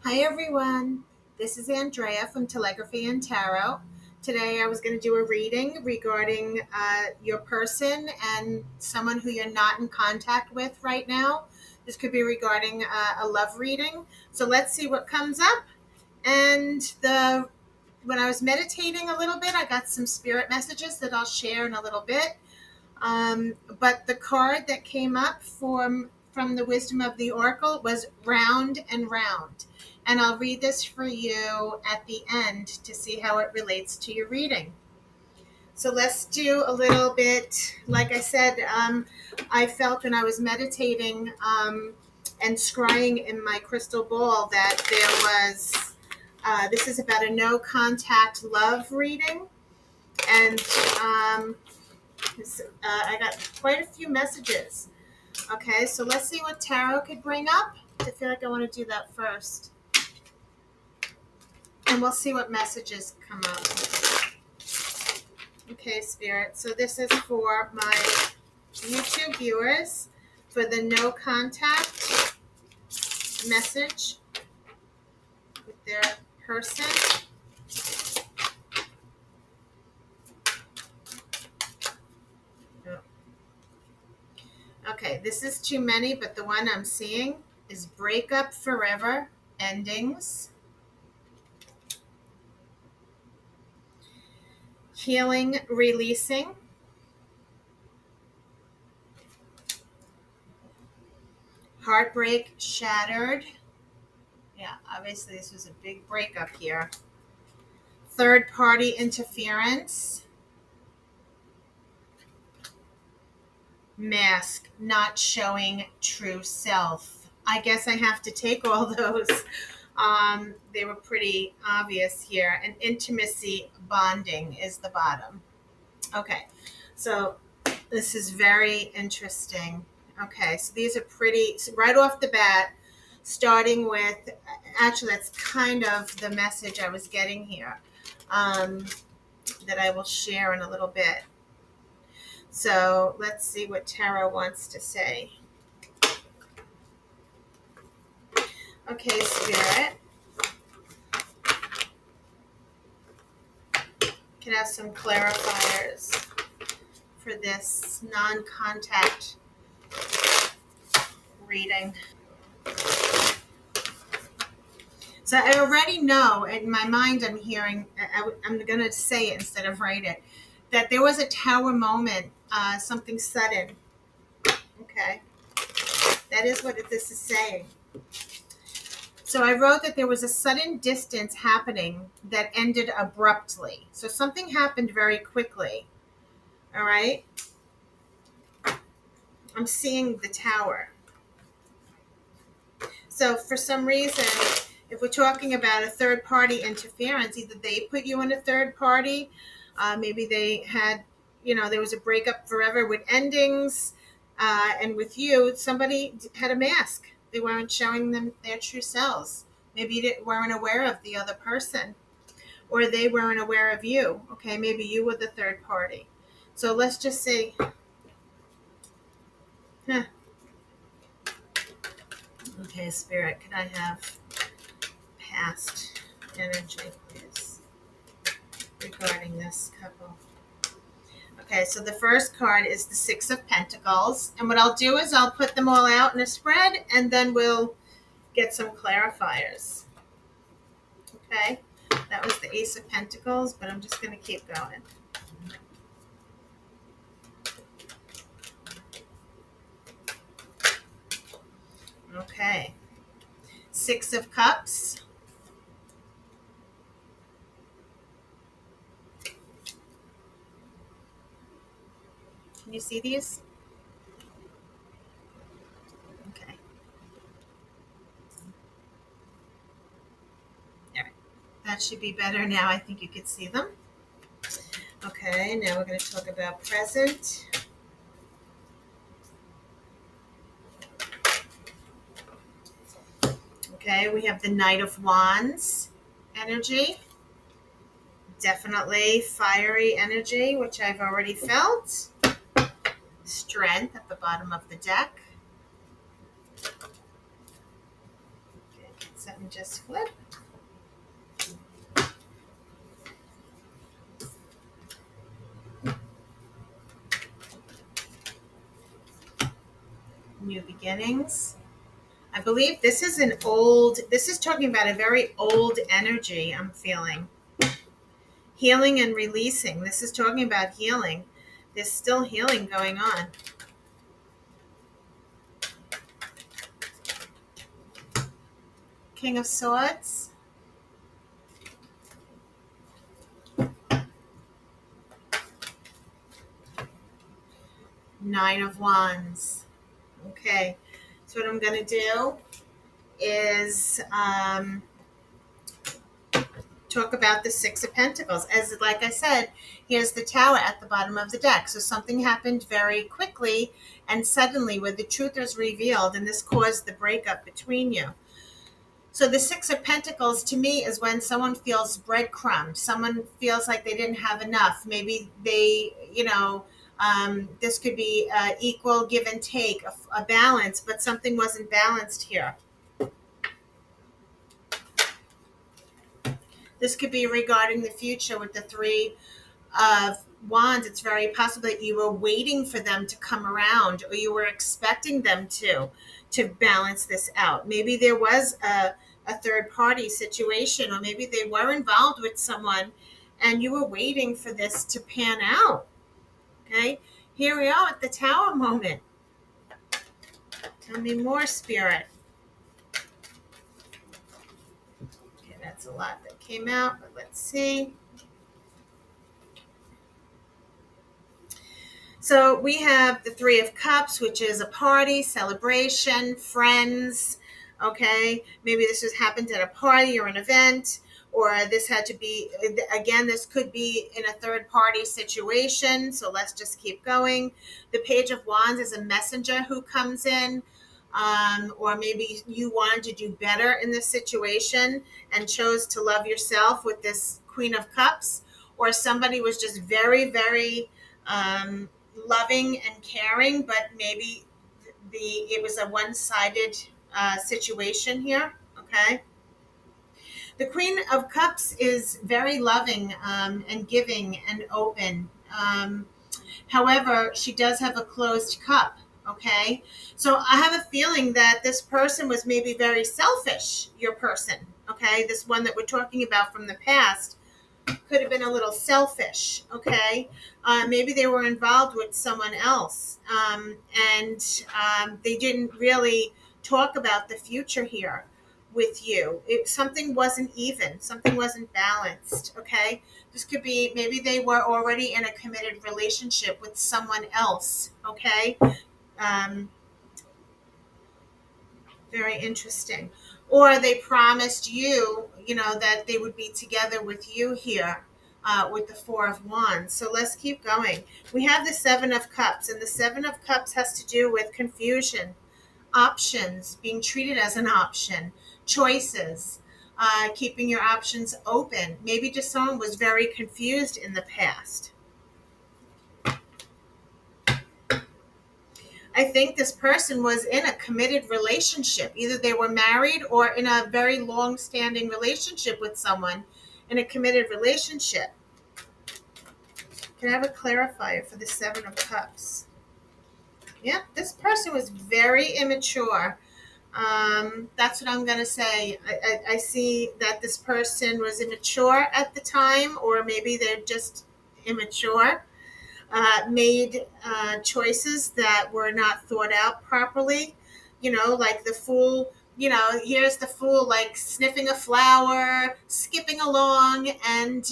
Hi everyone, this is Andrea from Telegraphy Tarot. Today I was going to do a reading regarding your person and someone who you're not in contact with right now. This could be regarding a love reading. So let's see what comes up. And when I was meditating a little bit, I got some spirit messages that I'll share in a little bit. But the card that came up from the Wisdom of the Oracle was Round and Round. And I'll read this for you at the end to see how it relates to your reading. So let's do a little bit, like I said, I felt when I was meditating and scrying in my crystal ball that there was, this is about a no contact love reading. And I got quite a few messages. Okay, so let's see what tarot could bring up. I feel like I want to do that first. And we'll see what messages come up. Okay, Spirit. So this is for my YouTube viewers for the no contact message with their person. Okay, this is too many, but the one I'm seeing is breakup forever, endings, healing, releasing, heartbreak, shattered. Yeah, obviously this was a big breakup here. Third party interference, mask, not showing true self. I guess I have to take all those. They were pretty obvious here. And intimacy, bonding is the bottom. Okay, so this is very interesting. Okay, so these are pretty, so right off the bat, starting with, actually that's kind of the message I was getting here, that I will share in a little bit. So let's see what tarot wants to say. Okay, Spirit. Can have some clarifiers for this non-contact reading. So I already know, in my mind I'm hearing, I'm going to say it instead of write it, that there was a tower moment, something sudden. Okay. That is what this is saying. So I wrote that there was a sudden distance happening that ended abruptly. So something happened very quickly. All right. I'm seeing the tower. So for some reason, if we're talking about a third party interference, either they put you in a third party, maybe they had, there was a breakup forever with endings, and with you, somebody had a mask. They weren't showing them their true selves. Maybe you weren't aware of the other person, or they weren't aware of you. Okay, maybe you were the third party. So let's just say, Okay, Spirit, could I have past energy, please, regarding this couple? Okay, so the first card is the Six of Pentacles. And what I'll do is I'll put them all out in a spread, and then we'll get some clarifiers. Okay, that was the Ace of Pentacles, but I'm just going to keep going. Okay, Six of Cups. Can you see these? Okay. All right. That should be better now. I think you could see them. Okay, now we're going to talk about present. Okay, we have the Knight of Wands energy. Definitely fiery energy, which I've already felt. Strength at the bottom of the deck. Okay, get Let me just flip. New beginnings. I believe this is this is talking about a very old energy I'm feeling. Healing and releasing. This is talking about healing. There's still healing going on. King of Swords. Nine of Wands. Okay. So what I'm going to do is talk about the Six of Pentacles. As like I said, here's the Tower at the bottom of the deck. So something happened very quickly and suddenly where the truth was revealed, and this caused the breakup between you. So the Six of Pentacles to me is when someone feels breadcrumbed. Someone feels like they didn't have enough. Maybe they, this could be equal give and take, a balance, but something wasn't balanced here. This could be regarding the future with the Three of Wands. It's very possible that you were waiting for them to come around, or you were expecting them to balance this out. Maybe there was a third party situation, or maybe they were involved with someone and you were waiting for this to pan out. Okay, here we are at the Tower moment. Tell me more, Spirit. Okay, that's a lot that came out, but let's see. So we have the Three of Cups, which is a party, celebration, friends. Okay, maybe this has happened at a party or an event, or this had to be, again, this could be in a third party situation. So let's just keep going. The Page of Wands is a messenger who comes in, or maybe you wanted to do better in this situation and chose to love yourself with this Queen of Cups, or somebody was just very, very loving and caring, but maybe it was a one-sided situation here. Okay. The Queen of Cups is very loving and giving and open. However, she does have a closed cup. Okay. So I have a feeling that this person was maybe very selfish, your person. Okay. This one that we're talking about from the past could have been a little selfish. Okay. Maybe they were involved with someone else, and they didn't really talk about the future here with you. Something wasn't even, something wasn't balanced. Okay. This could be, maybe they were already in a committed relationship with someone else. Okay. Very interesting. Or they promised you, that they would be together with you here with the Four of Wands. So let's keep going. We have the Seven of Cups, and the Seven of Cups has to do with confusion, options, being treated as an option, choices, keeping your options open. Maybe just someone was very confused in the past. I think this person was in a committed relationship. Either they were married or in a very long-standing relationship with someone in a committed relationship. Can I have a clarifier for the Seven of Cups? Yeah, this person was very immature. That's what I'm going to say. I see that this person was immature at the time, or maybe they're just immature. Made choices that were not thought out properly. Like the Fool, here's the Fool, like sniffing a flower, skipping along, and,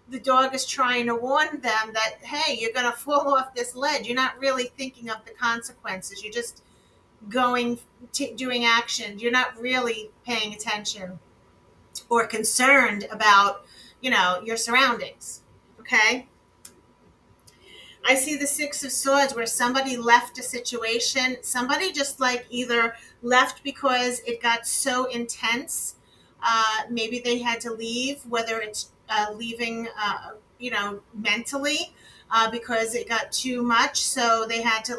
the dog is trying to warn them that, hey, you're going to fall off this ledge. You're not really thinking of the consequences. You're just doing action. You're not really paying attention or concerned about, your surroundings. Okay. I see the Six of Swords where somebody left a situation. Somebody just like either left because it got so intense. Maybe they had to leave, whether it's leaving, mentally, because it got too much. So they had to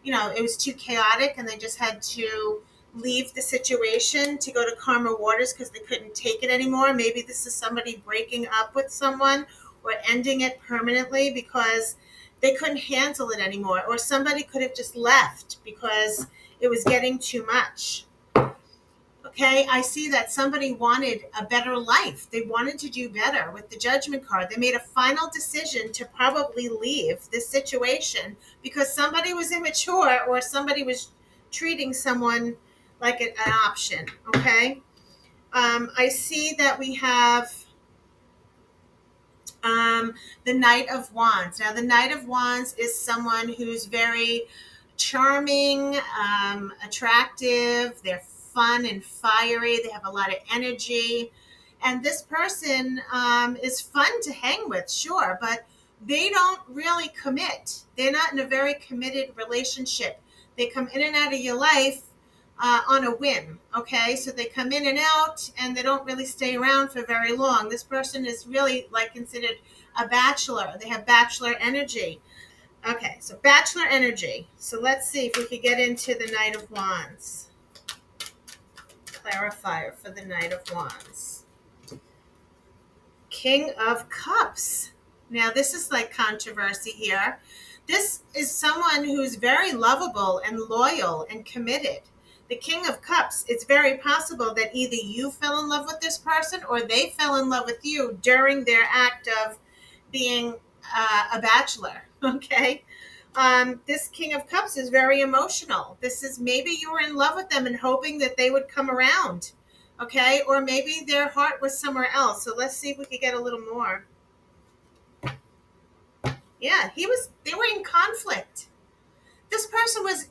it was too chaotic and they just had to leave the situation to go to calmer waters because they couldn't take it anymore. Maybe this is somebody breaking up with someone or ending it permanently because they couldn't handle it anymore. Or somebody could have just left because it was getting too much. Okay, I see that somebody wanted a better life. They wanted to do better with the Judgment card. They made a final decision to probably leave this situation because somebody was immature or somebody was treating someone like an option. Okay, I see that we have the Knight of Wands. Now, the Knight of Wands is someone who's very charming, attractive. They're fun and fiery. They have a lot of energy. And this person is fun to hang with, sure, but they don't really commit. They're not in a very committed relationship. They come in and out of your life on a whim, okay? So they come in and out and they don't really stay around for very long. This person is really like considered a bachelor. They have bachelor energy. Okay, so bachelor energy. So let's see if we could get into the Knight of Wands. Clarifier for the Knight of Wands. King of Cups. Now, this is like controversy here. This is someone who's very lovable and loyal and committed. The King of Cups, it's very possible that either you fell in love with this person or they fell in love with you during their act of being a bachelor, okay? This King of Cups is very emotional. This is maybe you were in love with them and hoping that they would come around, okay? Or maybe their heart was somewhere else. So let's see if we could get a little more. Yeah, they were in conflict. This person was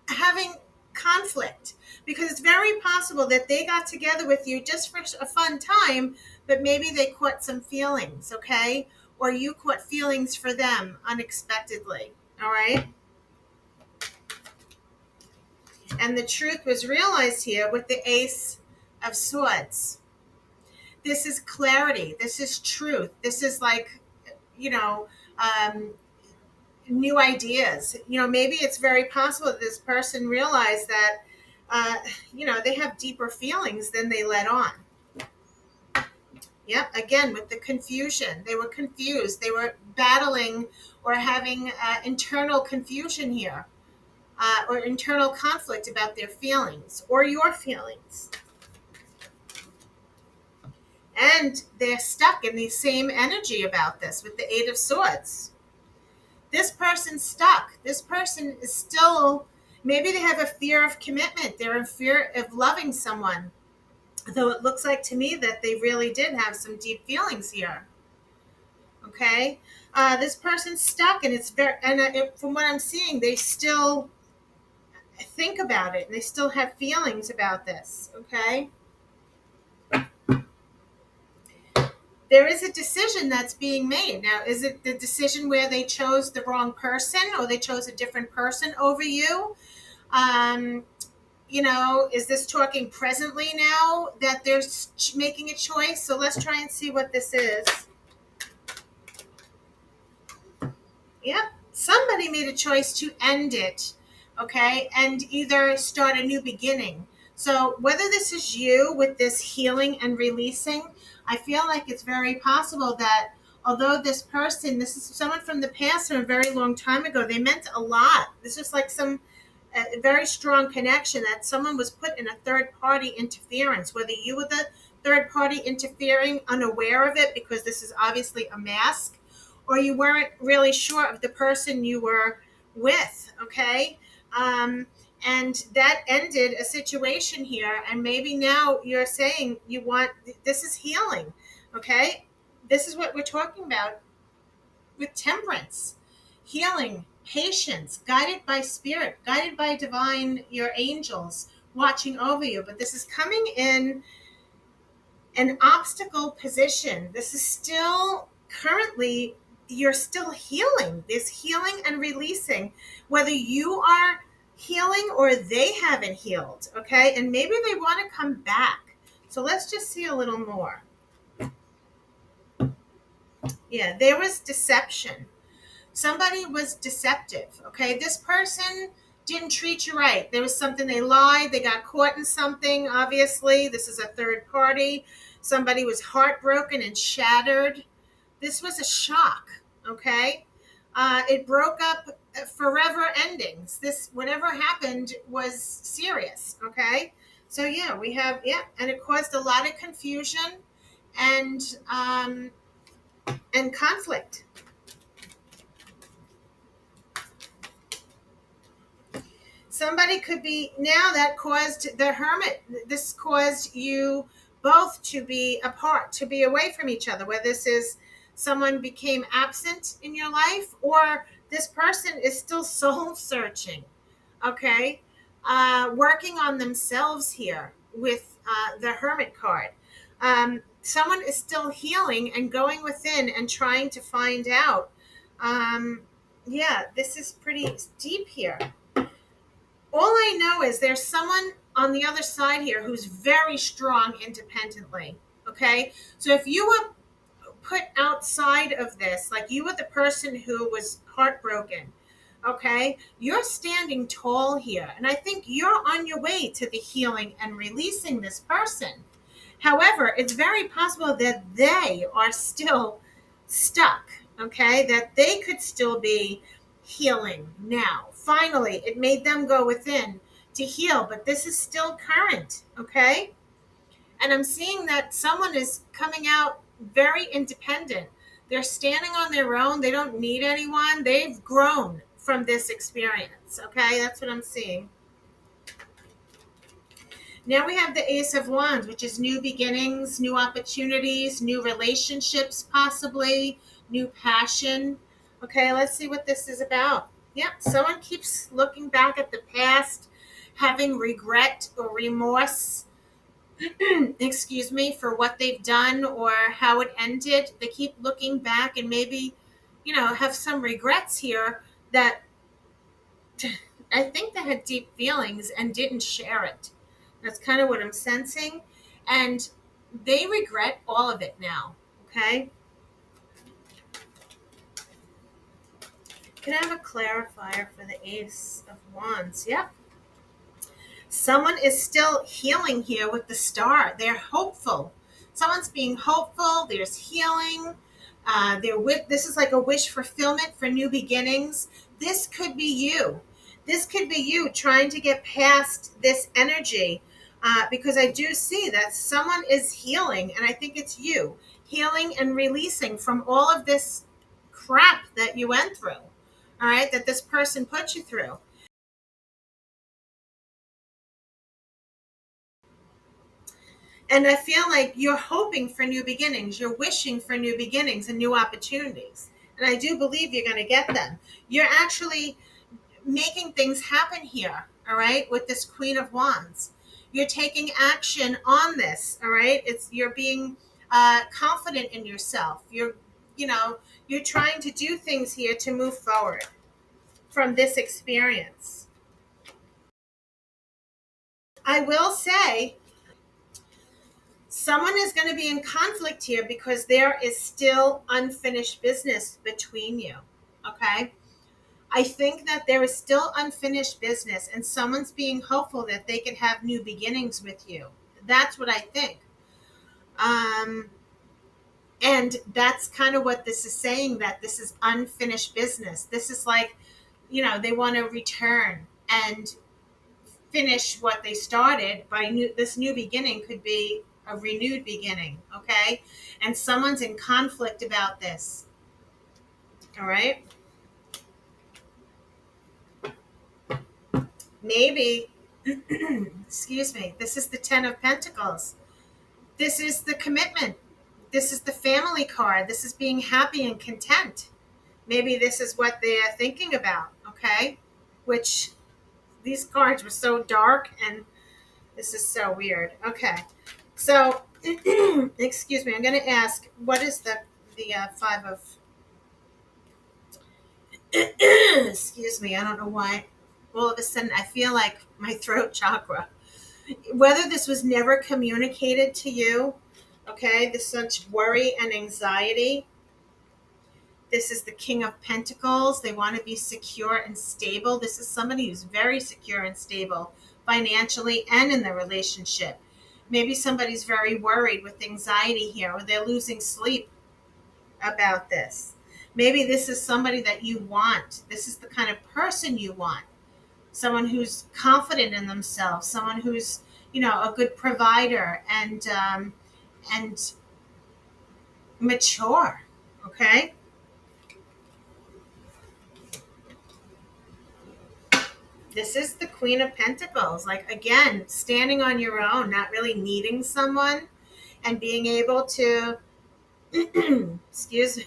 having conflict because it's very possible that they got together with you just for a fun time, but maybe they caught some feelings, okay? Or you caught feelings for them unexpectedly, all right? And the truth was realized here with the Ace of Swords. This is clarity. This is truth. This is like, new ideas. Maybe it's very possible that this person realized that, they have deeper feelings than they let on. Yep. Again, with the confusion, they were confused. They were battling or having internal confusion here, or internal conflict about their feelings or your feelings. And they're stuck in the same energy about this with the Eight of Swords. This person's stuck. This person is still, maybe they have a fear of commitment. They're in fear of loving someone. Though it looks like to me that they really did have some deep feelings here. Okay? This person's stuck, and from what I'm seeing, they still think about it, and they still have feelings about this. Okay? There is a decision that's being made. Now, is it the decision where they chose the wrong person or they chose a different person over you? Is this talking presently now that they're making a choice? So let's try and see what this is. Yep. Somebody made a choice to end it, okay, and either start a new beginning. So whether this is you with this healing and releasing, I feel like it's very possible that although this is someone from the past from a very long time ago, they meant a lot. This is like a very strong connection that someone was put in a third-party interference, whether you were the third-party interfering unaware of it because this is obviously a mask, or you weren't really sure of the person you were with, okay? And that ended a situation here, and maybe now you're saying this is healing, okay? This is what we're talking about with temperance, healing, patience, guided by spirit, guided by divine, your angels watching over you. But this is coming in an obstacle position. This is still currently, you're still healing. There's healing and releasing, whether you are healing or they haven't healed, okay? And maybe they want to come back. So let's just see a little more. Yeah, there was deception. Somebody was deceptive, okay? This person didn't treat you right. There was something, they lied, they got caught in something, obviously. This is a third party. Somebody was heartbroken and shattered. This was a shock, okay? It broke up forever endings. This, whatever happened was serious, okay? So yeah, we have, yeah, and it caused a lot of confusion and conflict. Somebody could be, now that caused the hermit, this caused you both to be apart, to be away from each other, where this is someone became absent in your life, or this person is still soul searching, okay? Working on themselves here with the hermit card. Someone is still healing and going within and trying to find out. Yeah, this is pretty deep here. All I know is there's someone on the other side here who's very strong independently. Okay. So if you were put outside of this, like you were the person who was heartbroken, okay, you're standing tall here. And I think you're on your way to the healing and releasing this person. However, it's very possible that they are still stuck, okay, that they could still be healing now. Finally, it made them go within to heal, but this is still current, okay? And I'm seeing that someone is coming out very independent. They're standing on their own. They don't need anyone. They've grown from this experience, okay? That's what I'm seeing. Now we have the Ace of Wands, which is new beginnings, new opportunities, new relationships, possibly new passion. Okay, let's see what this is about. Yeah, someone keeps looking back at the past, having regret or remorse, excuse me, for what they've done or how it ended. They keep looking back and maybe, have some regrets here that I think they had deep feelings and didn't share it. That's kind of what I'm sensing. And they regret all of it now. Okay. Can I have a clarifier for the Ace of Wands? Yep. Someone is still healing here with the Star. They're hopeful. Someone's being hopeful. There's healing. This is like a wish fulfillment for new beginnings. This could be you. This could be you trying to get past this energy, because I do see that someone is healing, and I think it's you healing and releasing from all of this crap that you went through, all right, that this person put you through. And I feel like you're hoping for new beginnings. You're wishing for new beginnings and new opportunities. And I do believe you're going to get them. You're actually making things happen here, all right, with this Queen of Wands. You're taking action on this, all right? You're being confident in yourself. You're trying to do things here to move forward from this experience. I will say, someone is going to be in conflict here because there is still unfinished business between you, okay? I think that there is still unfinished business, and someone's being hopeful that they can have new beginnings with you. That's what I think. And that's kind of what this is saying, that this is unfinished business. This is like, they want to return and finish what they started this new beginning could be a renewed beginning, okay? And someone's in conflict about this, all right? Maybe, excuse me, this is the Ten of Pentacles. This is the commitment. This is the family card. This is being happy and content. Maybe this is what they are thinking about, okay? Which, these cards were so dark, and this is so weird. Okay, so, excuse me, I'm going to ask, what is the Five of... excuse me, I don't know why. All of a sudden, I feel like my throat chakra. Whether this was never communicated to you, okay, this such worry and anxiety, This is the King of Pentacles. They want to be secure and stable. This is somebody who's very secure and stable financially and in their relationship. Maybe somebody's very worried with anxiety here, or they're losing sleep about this. Maybe this is somebody that you want. This is the kind of person you want. Someone who's confident in themselves, someone who's, a good provider and mature. Okay. This is the Queen of Pentacles. Like, again, standing on your own, not really needing someone, and being able to, excuse me,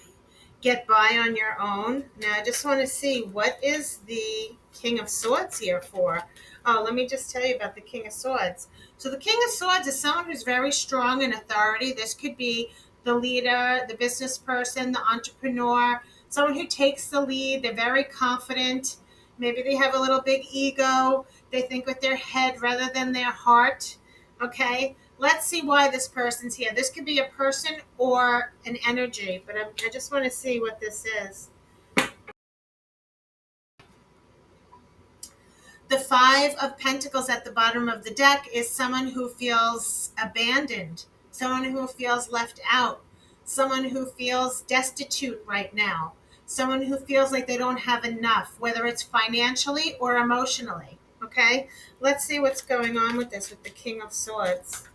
get by on your own. Now, I just want to see, what is the King of Swords here for? Oh, let me just tell you about the King of Swords. So the King of Swords is someone who's very strong in authority. This could be the leader, the business person, the entrepreneur, someone who takes the lead. They're very confident. Maybe they have a little big ego. They think with their head rather than their heart. Okay? Let's see why this person's here. This could be a person or an energy, but I just want to see what this is. The Five of Pentacles at the bottom of the deck is someone who feels abandoned, someone who feels left out, someone who feels destitute right now, someone who feels like they don't have enough, whether it's financially or emotionally. Okay? Let's see what's going on with this, with the King of Swords.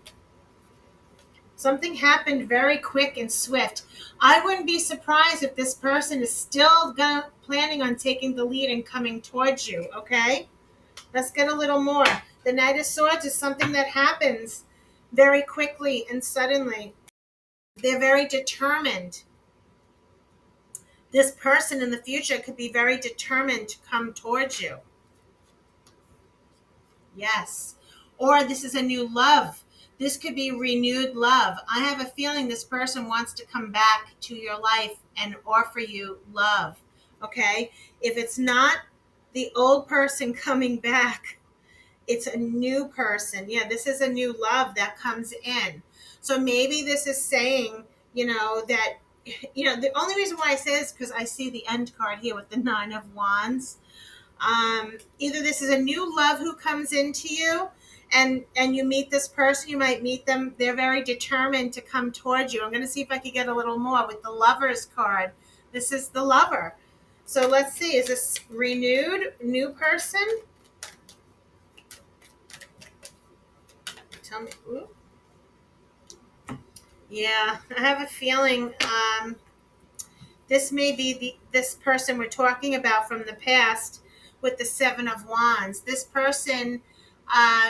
Something happened very quick and swift. I wouldn't be surprised if this person is still planning on taking the lead and coming towards you, okay? Let's get a little more. The Knight of Swords is something that happens very quickly and suddenly. They're very determined. This person in the future could be very determined to come towards you. Yes. Or this is a new love. This could be renewed love. I have a feeling this person wants to come back to your life and offer you love. Okay? If it's not the old person coming back, it's a new person. Yeah, this is a new love that comes in. So maybe this is saying, that, the only reason why I say this is because I see the end card here with the Nine of Wands. Either this is a new love who comes into you, and you meet this person. You might meet them. They're very determined to come towards you. I'm going to see if I can get a little more with the Lover's card. This is the Lover. So let's see. Is this renewed, new person? Tell me. Ooh. Yeah, I have a feeling this may be this person we're talking about from the past with the Seven of Wands. This person,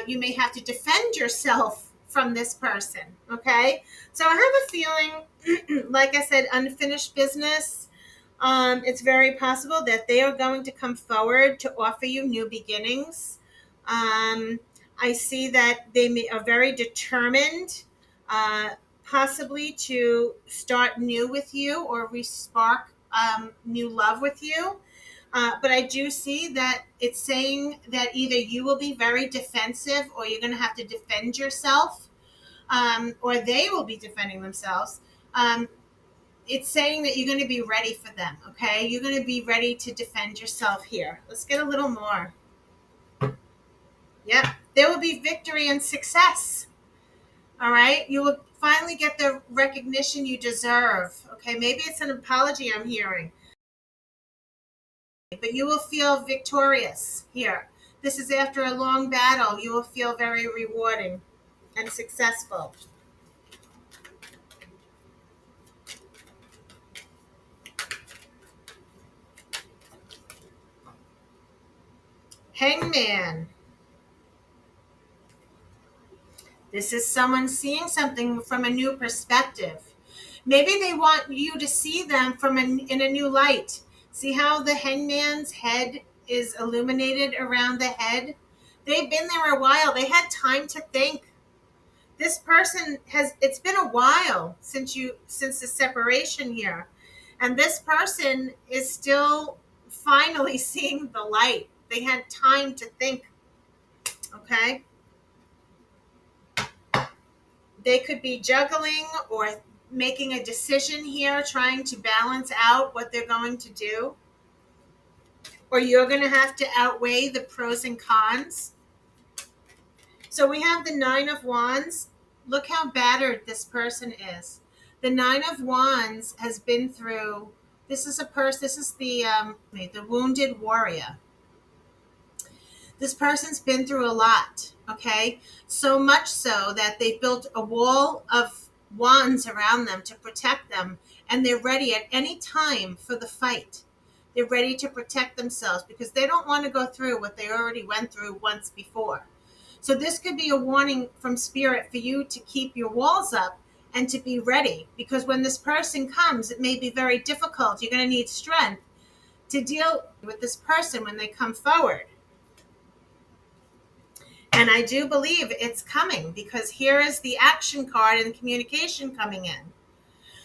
you may have to defend yourself from this person, okay? So I have a feeling, like I said, unfinished business. It's very possible that they are going to come forward to offer you new beginnings. I see that they are very determined, possibly to start new with you or re-spark new love with you. But I do see that it's saying that either you will be very defensive, or you're going to have to defend yourself, or they will be defending themselves. It's saying that you're going to be ready for them, okay? You're going to be ready to defend yourself here. Let's get a little more. Yep. There will be victory and success. All right? You will finally get the recognition you deserve. Okay? Maybe it's an apology I'm hearing. But you will feel victorious here. This is after a long battle. You will feel very rewarding and successful. Hangman. This is someone seeing something from a new perspective. Maybe they want you to see them in a new light. See how the hangman's head is illuminated around the head? They've been there a while. They had time to think. This person it's been a while since the separation here. And this person is still finally seeing the light. They had time to think. Okay? They could be juggling, or making a decision here, trying to balance out what they're going to do. Or you're going to have to outweigh the pros and cons. So we have the Nine of Wands. Look how battered this person is. The Nine of Wands has been through, this is the wounded warrior. This person's been through a lot, okay? So much so that they built a wall of wands around them to protect them, and they're ready at any time for the fight. They're ready to protect themselves because they don't want to go through what they already went through once before. So this could be a warning from Spirit for you to keep your walls up and to be ready, because when this person comes, it may be very difficult. You're going to need strength to deal with this person when they come forward. And I do believe it's coming, because here is the action card and communication coming in.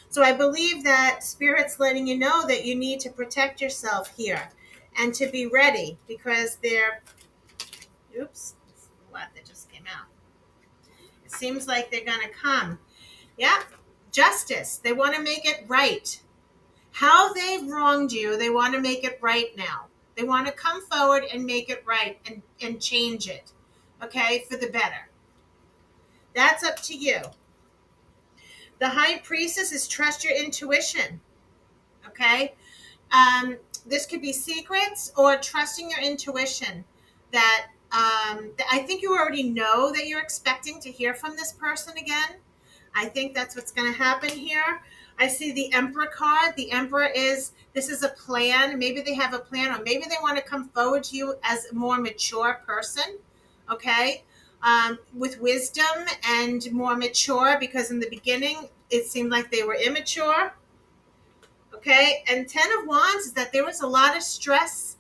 So I believe that Spirit's letting you know that you need to protect yourself here and to be ready, because that just came out. It seems like they're going to come. Yeah, justice. They want to make it right. How they've wronged you, they want to make it right now. They want to come forward and make it right and change it, okay, for the better. That's up to you. The High Priestess is trust your intuition, okay? This could be secrets or trusting your intuition that I think you already know that you're expecting to hear from this person again. I think that's what's going to happen here. I see the Emperor card. The Emperor this is a plan. Maybe they have a plan, or maybe they want to come forward to you as a more mature person, okay? With wisdom and more mature, because in the beginning, it seemed like they were immature. Okay, and Ten of Wands is that there was a lot of stress,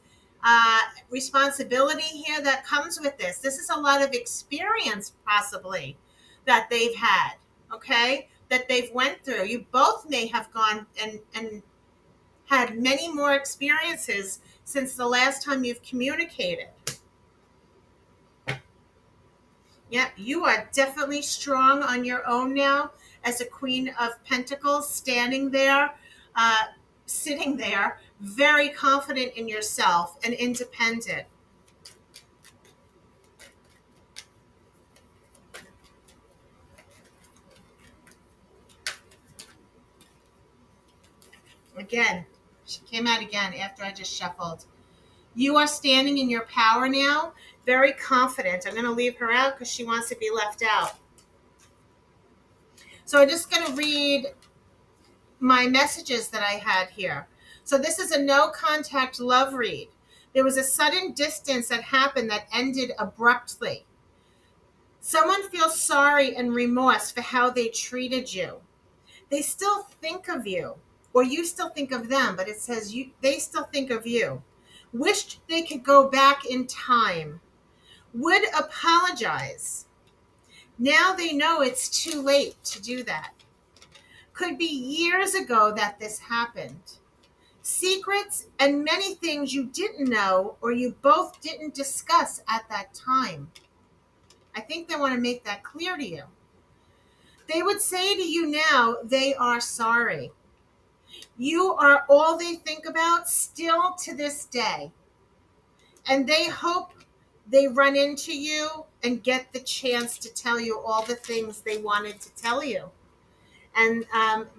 responsibility here that comes with this. This is a lot of experience, possibly, that they've had, okay, that they've went through. You both may have gone and had many more experiences since the last time you've communicated. Yeah, you are definitely strong on your own now as a Queen of Pentacles, standing there, sitting there, very confident in yourself and independent. Again, she came out again after I just shuffled. You are standing in your power now, very confident. I'm going to leave her out because she wants to be left out. So I'm just going to read my messages that I had here. So this is a no contact love read. There was a sudden distance that happened that ended abruptly. Someone feels sorry and remorse for how they treated you. They still think of you, or you still think of them, but it says they still think of you. Wished they could go back in time. Would apologize. Now they know it's too late to do that. Could be years ago that this happened. Secrets and many things you didn't know or you both didn't discuss at that time. I think they want to make that clear to you. They would say to you now, they are sorry. You are all they think about still to this day. And they hope they run into you and get the chance to tell you all the things they wanted to tell you. And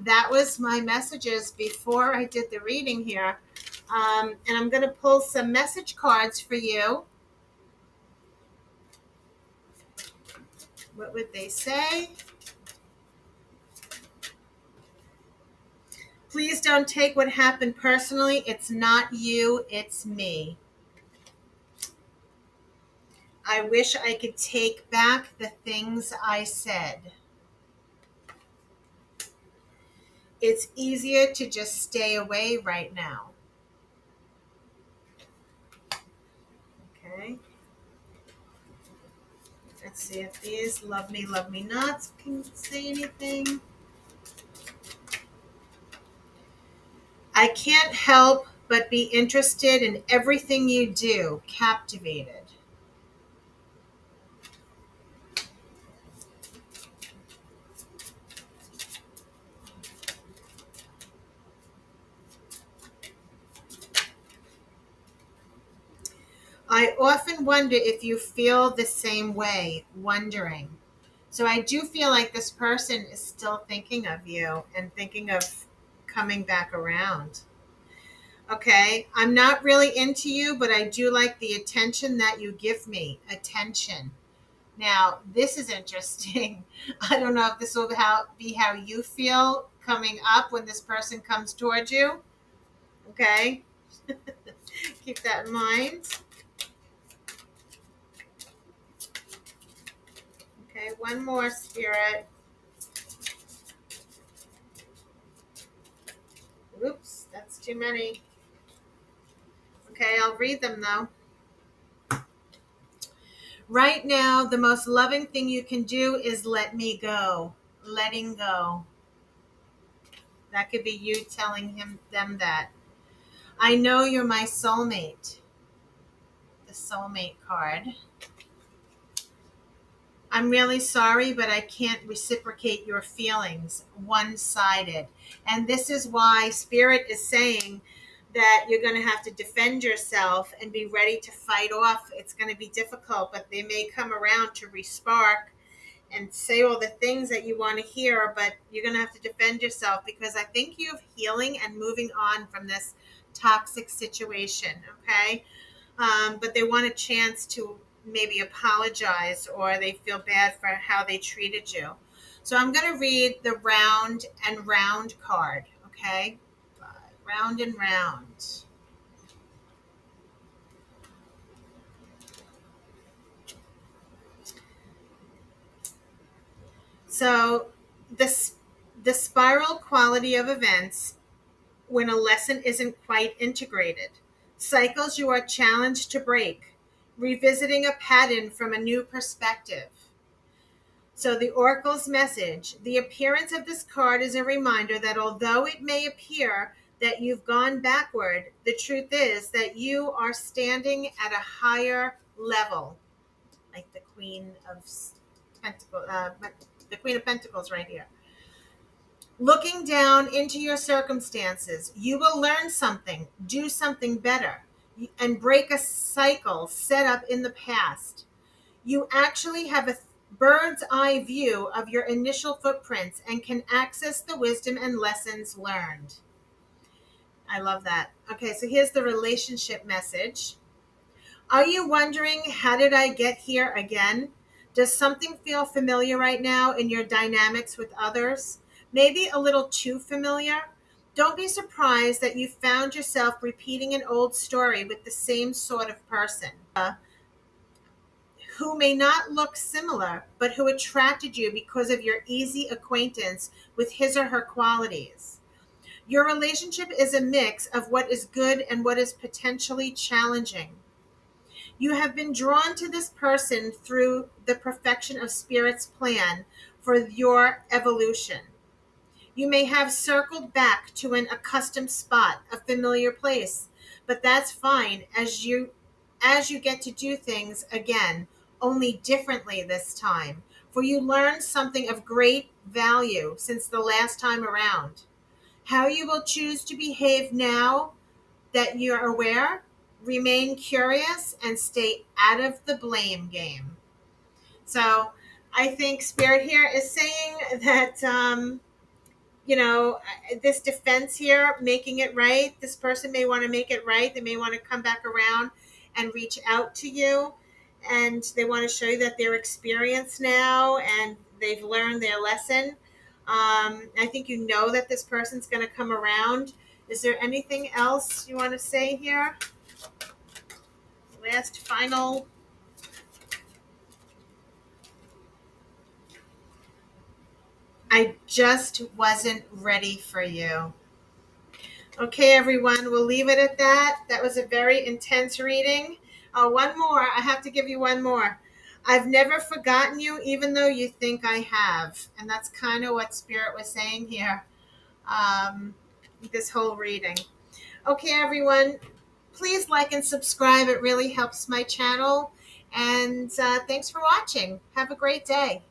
that was my messages before I did the reading here. And I'm going to pull some message cards for you. What would they say? Please don't take what happened personally. It's not you, it's me. I wish I could take back the things I said. It's easier to just stay away right now. Okay. Let's see if these love me nots can say anything. I can't help but be interested in everything you do, captivated. I often wonder if you feel the same way, wondering. So I do feel like this person is still thinking of you and thinking of coming back around. Okay, I'm not really into you, but I do like the attention that you give me. Attention. Now, this is interesting. I don't know if this will be how you feel coming up when this person comes towards you. Okay, keep that in mind. Okay, one more, Spirit. Oops, that's too many. Okay, I'll read them though. Right now, the most loving thing you can do is let me go. Letting go. That could be you telling them that. I know you're my soulmate. The soulmate card. I'm really sorry, but I can't reciprocate your feelings. One-sided. And this is why Spirit is saying that you're going to have to defend yourself and be ready to fight off. It's going to be difficult, but they may come around to respark and say all the things that you want to hear, but you're going to have to defend yourself because I think you have healing and moving on from this toxic situation, okay? But they want a chance to maybe apologize, or they feel bad for how they treated you. So I'm going to read the round and round card, okay? Round and round. So the spiral quality of events when a lesson isn't quite integrated. Cycles you are challenged to break. Revisiting a pattern from a new perspective. So the Oracle's message, the appearance of this card is a reminder that although it may appear that you've gone backward, the truth is that you are standing at a higher level, like the Queen of Pentacles right here. Looking down into your circumstances, you will learn something, do something better, and break a cycle set up in the past. You actually have a bird's eye view of your initial footprints and can access the wisdom and lessons learned. I love that. Okay, so here's the relationship message. Are you wondering, how did I get here again? Does something feel familiar right now in your dynamics with others? Maybe a little too familiar? Don't be surprised that you found yourself repeating an old story with the same sort of person. Who may not look similar, but who attracted you because of your easy acquaintance with his or her qualities. Your relationship is a mix of what is good and what is potentially challenging. You have been drawn to this person through the perfection of Spirit's plan for your evolution. You may have circled back to an accustomed spot, a familiar place, but that's fine as you get to do things again, only differently this time, for you learned something of great value since the last time around. How you will choose to behave now that you're aware, remain curious, and stay out of the blame game. So I think Spirit here is saying that, this defense here, making it right, this person may want to make it right. They may want to come back around and reach out to you, and they want to show you that they're experienced now and they've learned their lesson. I think you know that this person's going to come around. Is there anything else you want to say here? Last final. I just wasn't ready for you. Okay, everyone, we'll leave it at that. That was a very intense reading. One more. I have to give you one more. I've never forgotten you, even though you think I have. And that's kind of what Spirit was saying here, this whole reading. Okay, everyone, please like and subscribe. It really helps my channel. And thanks for watching. Have a great day.